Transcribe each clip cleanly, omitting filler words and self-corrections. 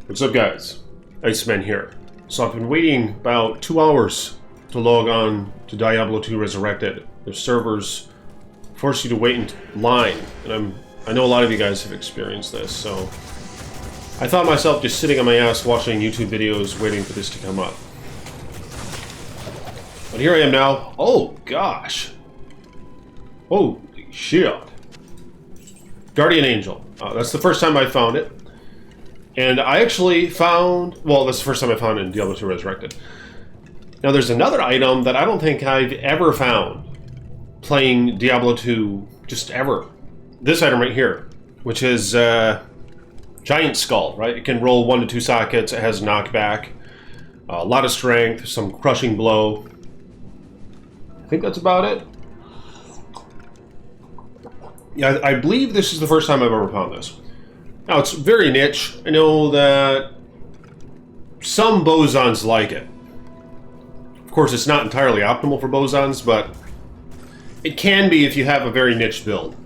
What's up, guys? Iceman here. So I've been waiting about 2 hours to log on to Diablo 2 Resurrected. The servers force you to wait in line, and I know a lot of you guys have experienced this, so I thought myself just sitting on my ass watching YouTube videos waiting for this to come up. But here I am now. Oh gosh. Holy shit. Guardian Angel. That's the first time I found it. And I actually found... Well, that's the first time I found it in Diablo 2 Resurrected. Now, there's another item that I don't think I've ever found playing Diablo 2, just ever. This item right here, which is Giant Skull, right? It can roll 1 to 2 sockets. It has knockback, a lot of strength, some crushing blow. I think that's about it. Yeah, I believe this is the first time I've ever found this. Now, it's very niche. I know that some bosons like it. Of course, it's not entirely optimal for bosons, but it can be if you have a very niche build.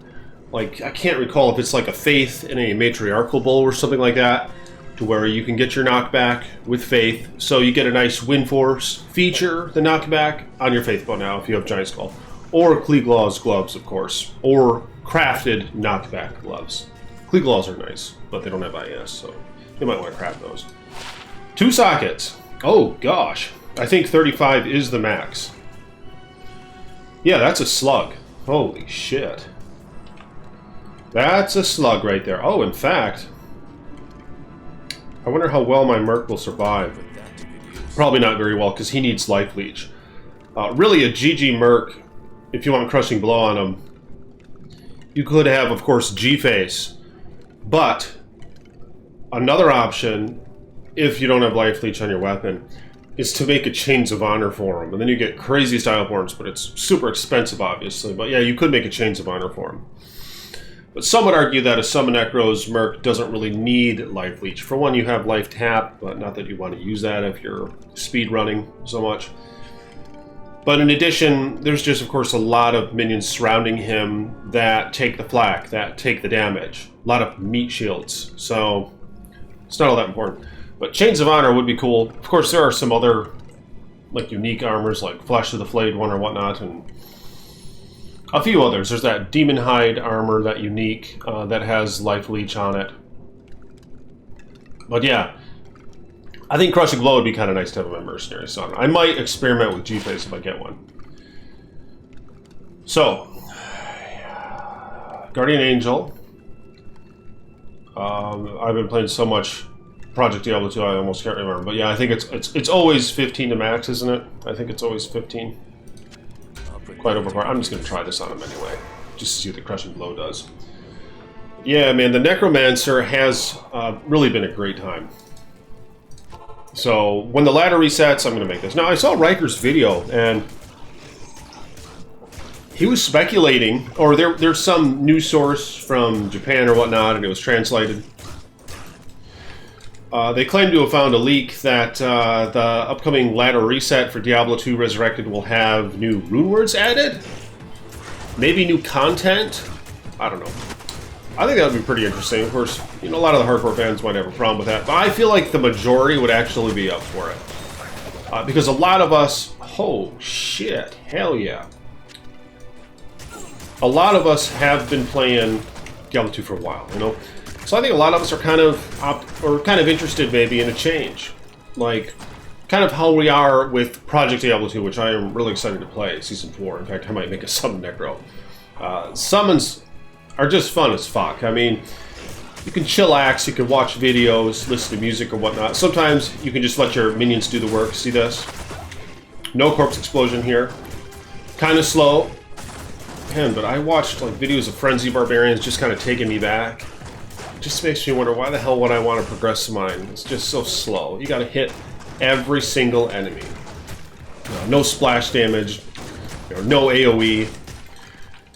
Like, I can't recall if it's like a Faith in a matriarchal bowl or something like that, to where you can get your knockback with Faith, so you get a nice Wind Force feature, the knockback, on your Faith bow now if you have Giant Skull. Or Kleeglaw's gloves, of course. Or crafted knockback gloves. Kleeglaws are nice, but they don't have IS, so you might want to craft those. 2 sockets. Oh, gosh. I think 35 is the max. Yeah, that's a slug. Holy shit. That's a slug right there. Oh, in fact, I wonder how well my Merc will survive. Probably not very well, because he needs Life Leech. Really, a GG Merc, if you want Crushing Blow on him, you could have, of course, G-Face. But another option, if you don't have Life Leech on your weapon, is to make a Chains of Honor for him. And then you get crazy Styleborns, but it's super expensive, obviously. But yeah, you could make a Chains of Honor for him. But some would argue that a Summon Necro's Merc doesn't really need Life Leech. For one, you have Life Tap, but not that you want to use that if you're speed running so much. But in addition, there's just, of course, a lot of minions surrounding him that take the flak, that take the damage. A lot of meat shields, so it's not all that important. But Chains of Honor would be cool. Of course, there are some other like unique armors, like Flesh of the Flayed one or whatnot, and a few others. There's that Demon Hide armor, that unique, that has Life Leech on it. But yeah, I think Crushing Blow would be kind of nice to have a Mercenary Son. I might experiment with G-Face if I get one. So, Guardian Angel. I've been playing so much Project Diablo 2, I almost can't remember. But yeah, I think it's always 15 to max, isn't it? I think it's always 15. Quite overpowered. I'm just going to try this on him anyway, just to see what the Crushing Blow does. Yeah, man, the Necromancer has really been a great time. So, when the ladder resets, I'm going to make this. Now, I saw Riker's video, and he was speculating, or there's some news source from Japan or whatnot, and it was translated. They claim to have found a leak that the upcoming ladder reset for Diablo 2 Resurrected will have new RUNEWORDS added? Maybe new content? I don't know. I think that would be pretty interesting. Of course, you know, a lot of the hardcore fans might have a problem with that, but I feel like the majority would actually be up for it. Because a lot of us... Oh, shit. Hell yeah. A lot of us have been playing Diablo 2 for a while, you know? So I think a lot of us are kind of interested maybe in a change. Like, kind of how we are with Project Diablo 2, which I am really excited to play, Season 4. In fact, I might make a Summon Necro. Summons are just fun as fuck. I mean, you can chillax, you can watch videos, listen to music or whatnot. Sometimes you can just let your minions do the work. See this? No corpse explosion here. Kind of slow. Man, but I watched like videos of Frenzy Barbarians just kind of taking me back. It just makes me wonder, why the hell would I want to progress mine? It's just so slow. You gotta hit every single enemy. No splash damage, no AoE.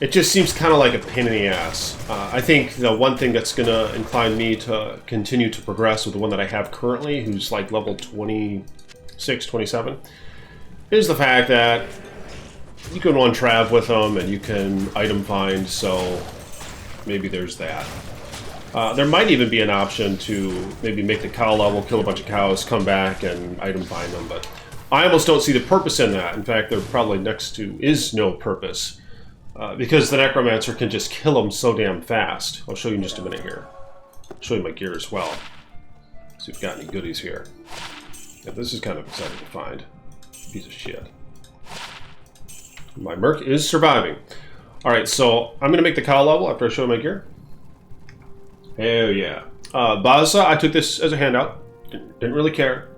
It just seems kind of like a pain in the ass. I think the one thing that's going to incline me to continue to progress with the one that I have currently, who's like level 26, 27, is the fact that you can one trav with them and you can item find, so maybe there's that. There might even be an option to maybe make the cow level, kill a bunch of cows, come back and item bind them, but I almost don't see the purpose in that. In fact, there probably next to is no purpose, because the Necromancer can just kill them so damn fast. I'll show you in just a minute here. I'll show you my gear as well. See if we've got any goodies here. Yeah, this is kind of exciting to find. Piece of shit. My Merc is surviving. Alright, so I'm going to make the cow level after I show you my gear. Hell yeah. Baza, I took this as a handout. Didn't really care.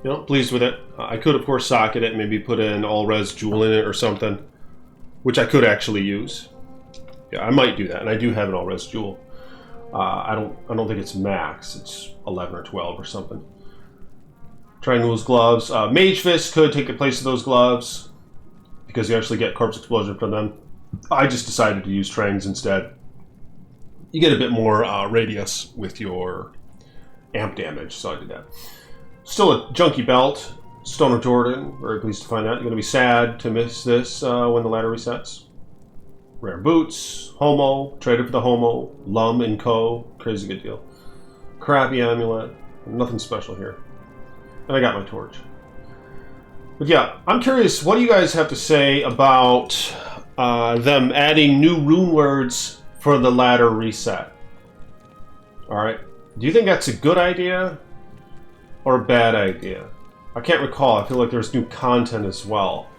You know, pleased with it. I could, of course, socket it and maybe put an all-res jewel in it or something, which I could actually use. Yeah, I might do that, and I do have an all-res jewel. I don't think it's max. It's 11 or 12 or something. Triangle's gloves. Mage Fist could take the place of those gloves because you actually get Corpse Explosion from them. I just decided to use Trangs instead. You get a bit more radius with your amp damage, so I did that. Still a junky belt. Stoner Jordan, very pleased to find out. You're going to be sad to miss this when the ladder resets. Rare boots, Homo, traded for the Homo, Lum and Co. Crazy good deal. Crappy amulet, nothing special here. And I got my torch. But yeah, I'm curious, what do you guys have to say about them adding new rune words for the ladder reset? Alright, do you think that's a good idea or a bad idea? I can't recall. I feel like there's new content as well.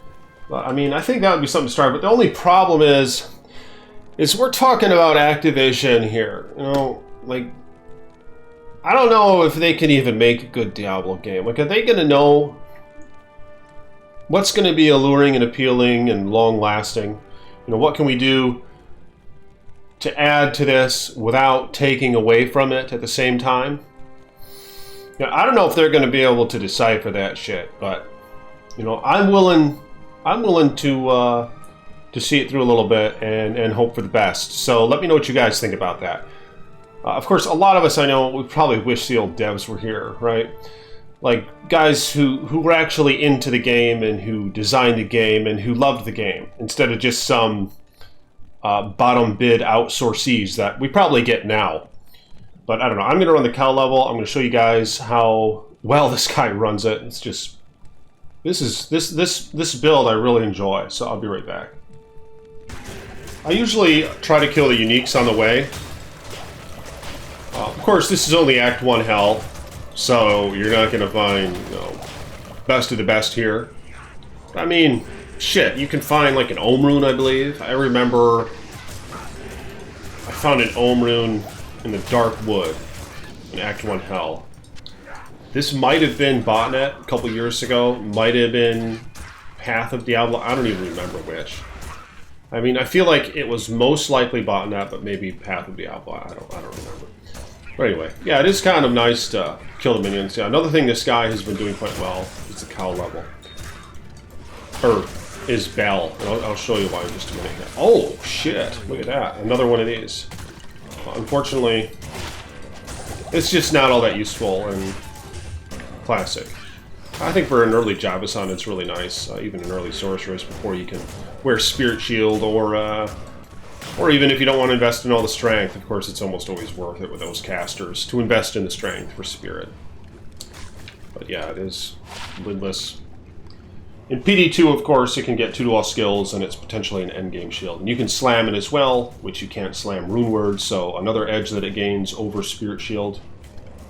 I mean, I think that would be something to start, but the only problem is we're talking about Activision here. You know, like, I don't know if they can even make a good Diablo game. Like, are they going to know what's going to be alluring and appealing and long-lasting? You know, what can we do to add to this without taking away from it at the same time? You know, I don't know if they're going to be able to decipher that shit, but, you know, I'm willing to see it through a little bit and hope for the best. So let me know what you guys think about that. Of course, a lot of us, I know, we probably wish the old devs were here, right? Like, guys who were actually into the game and who designed the game and who loved the game, instead of just some bottom bid outsourcees that we probably get now. But I don't know, I'm going to run the cow level. I'm going to show you guys how well this guy runs it. It's just, this build I really enjoy, so I'll be right back. I usually try to kill the uniques on the way. Of course, this is only Act 1 hell, so you're not going to find, you know, best of the best here. I mean, shit, you can find like an Ohm Rune, I believe. I remember I found an Ohm Rune in the Dark Wood in Act 1 hell. This might have been Botnet a couple years ago. Might have been Path of Diablo. I don't even remember which. I mean, I feel like it was most likely Botnet, but maybe Path of Diablo. I don't remember. But anyway, yeah, it is kind of nice to kill the minions. Yeah, another thing this guy has been doing quite well is the cow level. Or is Bell. And I'll show you why in just a minute here. Oh, shit. Look at that. Another one of these. Unfortunately, it's just not all that useful and classic. I think for an early Jabason, it's really nice. Even an early Sorceress before you can wear Spirit Shield or even if you don't want to invest in all the strength. Of course, it's almost always worth it with those casters to invest in the strength for Spirit. But yeah, it is lidless. In PD2, of course, it can get 2-to-all skills, and it's potentially an endgame shield. And you can slam it as well, which you can't slam RUNEWORDS, so another edge that it gains over Spirit Shield.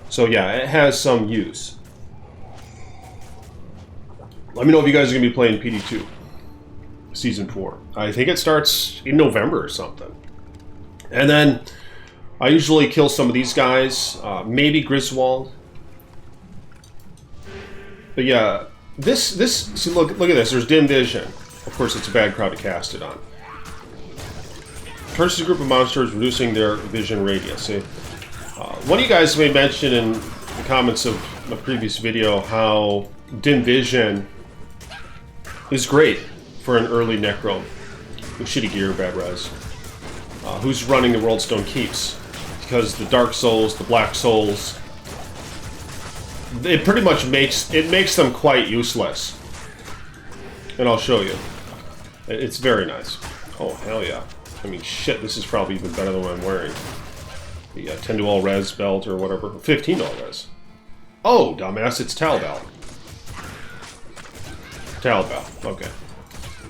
So yeah, it has some use. Let me know if you guys are going to be playing PD2. Season 4. I think it starts in November or something. And then I usually kill some of these guys, maybe Griswold. But yeah, see, look at this. There's dim vision. Of course, it's a bad crowd to cast it on. Turns a group of monsters, reducing their vision radius. See, one of you guys may mention in the comments of the previous video how dim vision is great for an early Necro with shitty gear, bad res, who's running the Worldstone Keeps, because the Dark Souls, the Black Souls, it pretty much makes them quite useless. And I'll show you. It's very nice. Oh, hell yeah. I mean, shit, this is probably even better than what I'm wearing. The 10 to all res belt or whatever. 15 all res. Oh, dumbass, it's Tal belt. Tal belt, okay.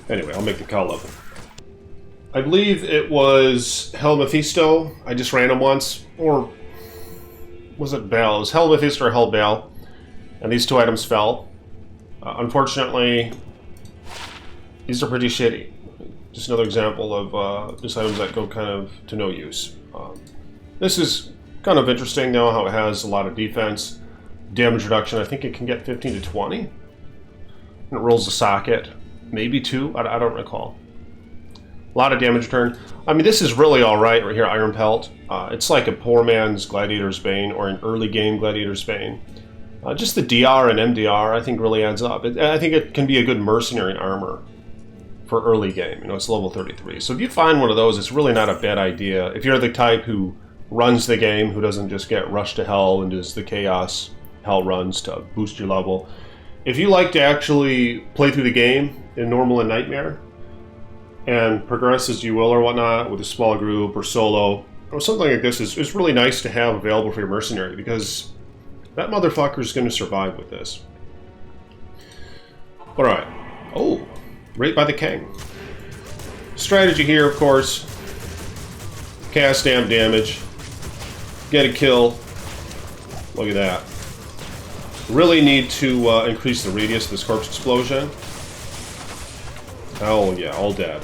Anyway, I'll make the call level. I believe it was Hell Mephisto. I just ran him once. Or was it Bell? It was Hell Mephisto or Hell Bell. And these two items fell. Unfortunately, these are pretty shitty. Just another example of just items that go kind of to no use. This is kind of interesting now how it has a lot of defense. Damage reduction, I think it can get 15 to 20. And it rolls a socket. Maybe 2, I don't recall. A lot of damage return. I mean, this is really alright right here, Iron Pelt. It's like a poor man's Gladiator's Bane or an early game Gladiator's Bane. Just the DR and MDR, I think, really adds up. I think it can be a good mercenary armor for early game. You know, it's level 33. So if you find one of those, it's really not a bad idea. If you're the type who runs the game, who doesn't just get rushed to hell and does the chaos hell runs to boost your level. If you like to actually play through the game in normal and nightmare and progress as you will or whatnot with a small group or solo or something like this, is really nice to have available for your mercenary, because that motherfucker is going to survive with this. Alright. Oh, right by the king. Strategy here, of course. Cast damage. Get a kill. Look at that. Really need to increase the radius of this corpse explosion. Oh yeah, all dead.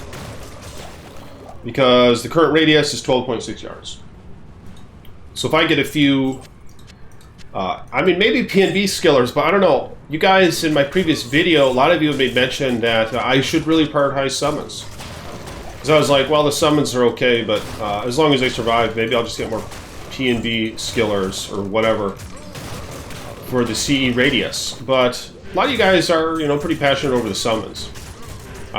Because the current radius is 12.6 yards. So if I get a few... I mean, maybe PNB skillers, but I don't know. You guys, in my previous video, a lot of you have made mention that I should really prioritize summons. Because I was like, well, the summons are okay, but as long as they survive, maybe I'll just get more PNB skillers or whatever for the CE radius. But a lot of you guys are, you know, pretty passionate over the summons.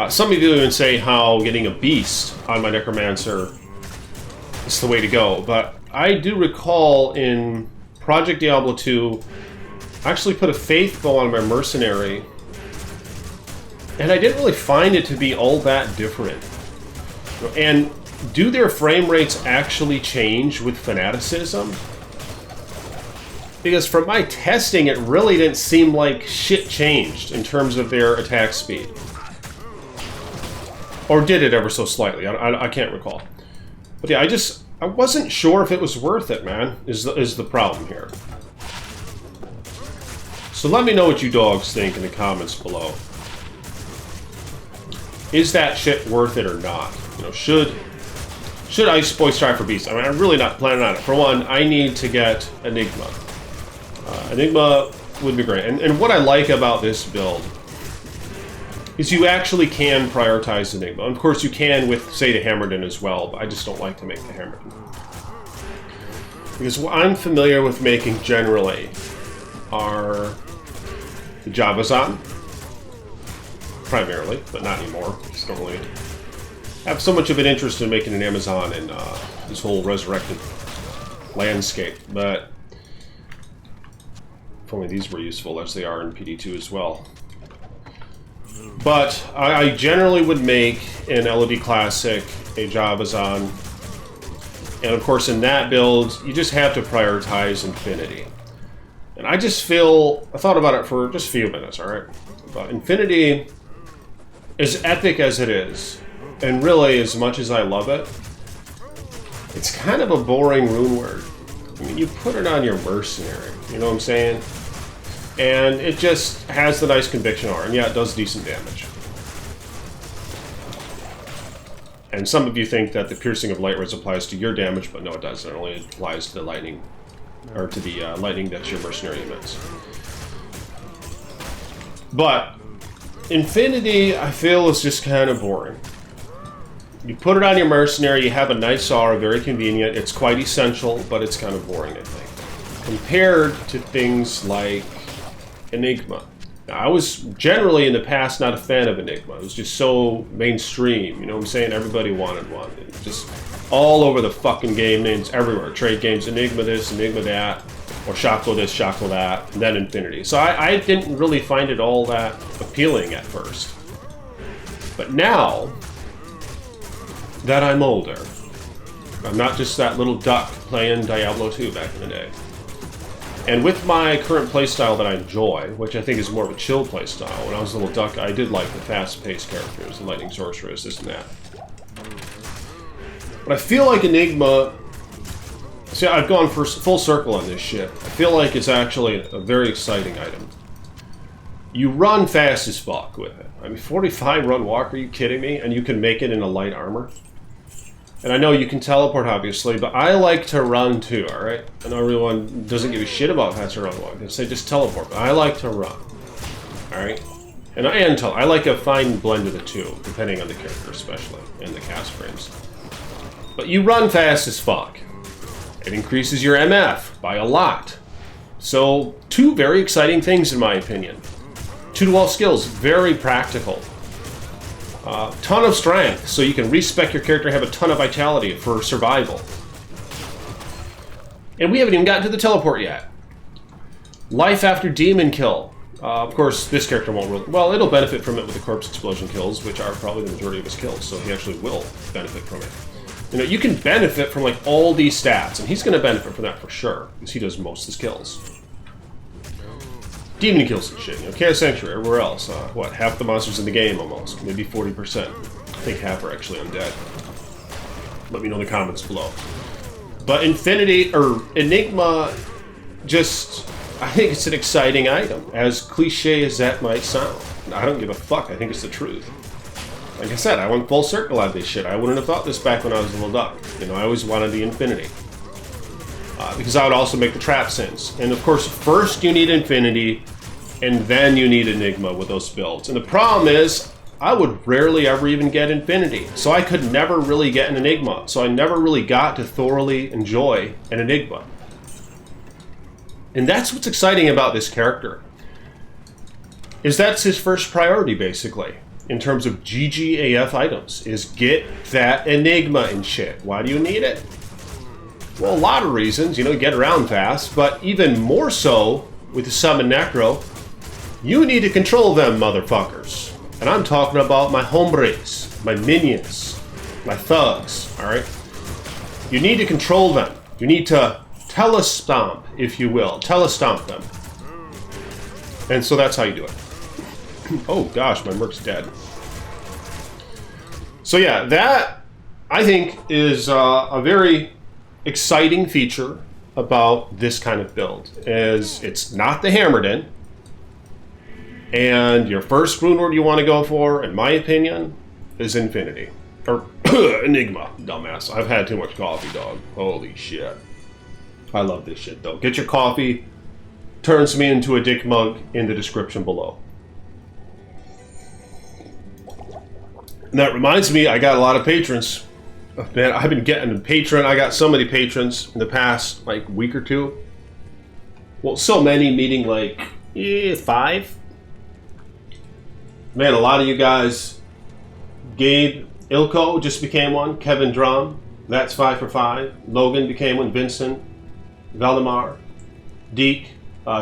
Some of you even say how getting a beast on my Necromancer is the way to go. But I do recall in Project Diablo 2, I actually put a Faith Bow on my Mercenary, and I didn't really find it to be all that different. And do their frame rates actually change with Fanaticism? Because from my testing, it really didn't seem like shit changed in terms of their attack speed. Or did it ever so slightly? I can't recall. But yeah, I wasn't sure if it was worth it, man, is the problem here. So let me know what you dogs think in the comments below. Is that shit worth it or not? You know, should Ice Boy strive for Beast? I mean, I'm really not planning on it. For one, I need to get Enigma. Enigma would be great. And what I like about this build is you actually can prioritize Enigma. Of course, you can with, say, the Hammerden as well, but I just don't like to make the Hammerden. Because what I'm familiar with making generally are the Javazan, primarily, but not anymore. Just don't really have so much of an interest in making an Amazon in this whole Resurrected landscape. But if only these were useful, as they are in PD2 as well. But I generally would make an LOD Classic a Javazan. And of course, in that build, you just have to prioritize Infinity. And I just feel, I thought about it for just a few minutes, alright? But Infinity, as epic as it is, and really as much as I love it, it's kind of a boring rune word. I mean, you put it on your Mercenary, you know what I'm saying? And it just has the nice conviction aura, and yeah, it does decent damage. And some of you think that the Piercing of Light Rays applies to your damage, but no, it doesn't. It only applies to the lightning, or to the lightning that your Mercenary emits. But Infinity, I feel, is just kind of boring. You put it on your Mercenary, you have a nice aura, very convenient. It's quite essential, but it's kind of boring, I think. Compared to things like Enigma. Now, I was generally in the past not a fan of Enigma. It was just so mainstream, you know what I'm saying? Everybody wanted one. It was just all over the fucking game, names everywhere. Trade games, Enigma this, Enigma that, or Shackle this, Shackle that, and then Infinity. So I didn't really find it all that appealing at first. But now that I'm older, I'm not just that little duck playing Diablo 2 back in the day. And with my current playstyle that I enjoy, which I think is more of a chill playstyle, when I was a little duck, I did like the fast-paced characters, the lightning sorceress, this and that. But I feel like Enigma... See, I've gone for full circle on this shit. I feel like it's actually a very exciting item. You run fast as fuck with it. I mean, 45 run walk, are you kidding me? And you can make it in a light armor? And I know you can teleport, obviously, but I like to run too, alright? I know everyone doesn't give a shit about faster run walk. They say just teleport, but I like to run. Alright? And I like a fine blend of the two, depending on the character especially, and the cast frames. But you run fast as fuck. It increases your MF by a lot. So, two very exciting things in my opinion. 2-to-all skills, very practical. Ton of strength, so you can respec your character, have a ton of vitality for survival. And we haven't even gotten to the teleport yet. Life after demon kill. Of course, this character won't really... Well, it'll benefit from it with the corpse explosion kills, which are probably the majority of his kills, so he actually will benefit from it. You know, you can benefit from, like, all these stats, and he's going to benefit from that for sure, because he does most of his kills. Demon kills and shit, you know, Chaos Sanctuary, everywhere else. What, half the monsters in the game almost, maybe 40%. I think half are actually undead. Let me know in the comments below. But Enigma, just, I think it's an exciting item, as cliche as that might sound. I don't give a fuck, I think it's the truth. Like I said, I went full circle on this shit. I wouldn't have thought this back when I was a little duck. You know, I always wanted the infinity. Because I would also make the trap sins. And of course, first you need infinity, and then you need Enigma with those builds. And the problem is, I would rarely ever even get infinity. So I could never really get an Enigma. So I never really got to thoroughly enjoy an Enigma. And that's what's exciting about this character. Is that's his first priority, basically. In terms of GGAF items, is get that Enigma and shit. Why do you need it? Well, a lot of reasons, you know, get around fast, but even more so with the Summon Necro, you need to control them motherfuckers. And I'm talking about my hombres, my minions, my thugs, alright? You need to control them. You need to telestomp, if you will. Telestomp them. And so that's how you do it. Oh gosh, my Merc's dead. So yeah, that, I think, is a very exciting feature about this kind of build, as it's not the hammered in, and your first rune word you want to go for, in my opinion, is infinity. Or Enigma, dumbass. I've had too much coffee, dog. Holy shit. I love this shit, though. Get your coffee, turns me into a dick mug in the description below. And that reminds me, I got a lot of patrons. Man, I've been getting a patron. I got so many patrons in the past, like, week or two. Well, so many, meaning, like, 5. Man, a lot of you guys. Gabe Ilko just became one. Kevin Drum, that's 5 for 5. Logan became one. Vincent. Valdemar. Deke.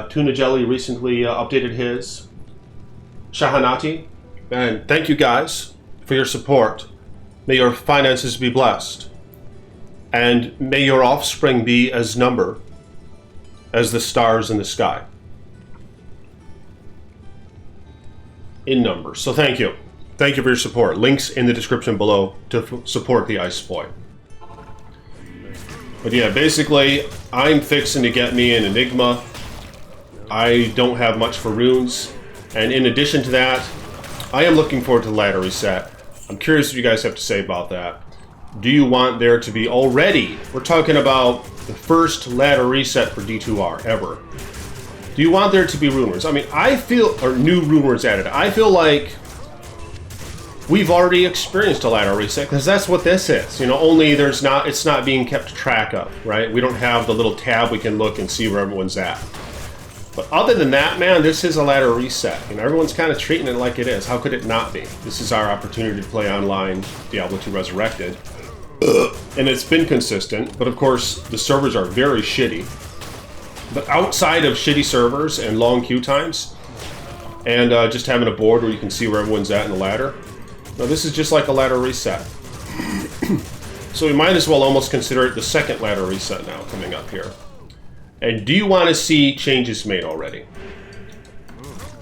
Tuna Jelly recently updated his. Shahanati. And thank you guys for your support. May your finances be blessed, and may your offspring be as number as the stars in the sky. In numbers. So thank you. Thank you for your support. Links in the description below to support the Ice Boy. But yeah, basically, I'm fixing to get me an Enigma. I don't have much for runes, and in addition to that, I am looking forward to the ladder reset. I'm curious what you guys have to say about that. Do you want there to be already, we're talking about the first ladder reset for D2R ever. Do you want there to be rune words? I mean, I feel, or new rune words added. I feel like we've already experienced a ladder reset, because that's what this is. You know, only there's not, it's not being kept track of, right? We don't have the little tab we can look and see where everyone's at. But other than that, man, this is a ladder reset. You know, everyone's kind of treating it like it is. How could it not be? This is our opportunity to play online Diablo 2 Resurrected. And it's been consistent, but of course, the servers are very shitty. But outside of shitty servers and long queue times, and just having a board where you can see where everyone's at in the ladder, no, this is just like a ladder reset. So we might as well almost consider it the second ladder reset now coming up here. And do you want to see changes made already?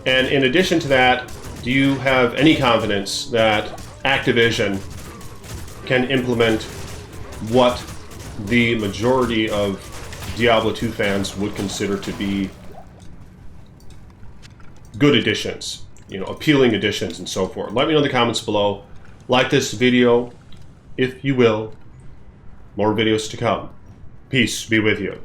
And in addition to that, do you have any confidence that Activision can implement what the majority of Diablo 2 fans would consider to be good additions, you know, appealing additions and so forth? Let me know in the comments below. Like this video if you will. More videos to come. Peace be with you.